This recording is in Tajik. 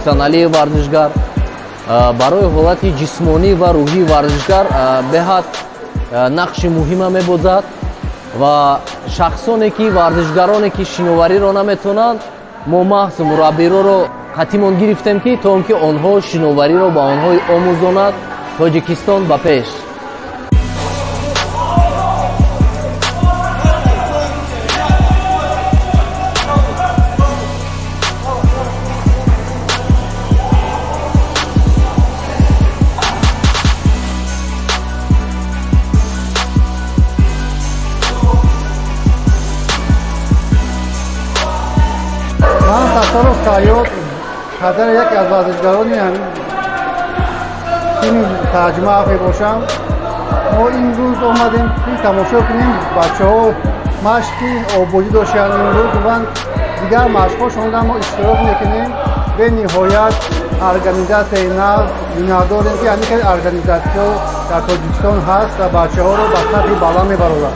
профессионалии варзишгар, барои ҳолати ҷисмонӣ ва рӯҳии варзишгар беҳад нақши муҳима мебозад ва шахсоне ки варзишгароне ки шиновариро наметонанд, мо маҳз мураббироро қатъимон гирифтем ки то он ки онҳо шиновариро ба онҳо омӯзонад. Тоҷикистон ба пеш! Саттаров Сайёд, ҳадар яке аз варзишгарони тими таҷмаъ мебошам. мо имрӯз омадем ки тамошо кунем бачаҳо машқи ободӣ доштанд. имрӯз ва дигар машқҳошон мо иштирок мекунем. бениҳоят организатсияи нав бинёӣ дорем ки ҳамин организатсия дар Тоҷикистон ҳаст ва бачаҳоро ба сатҳи баланд мебарорад.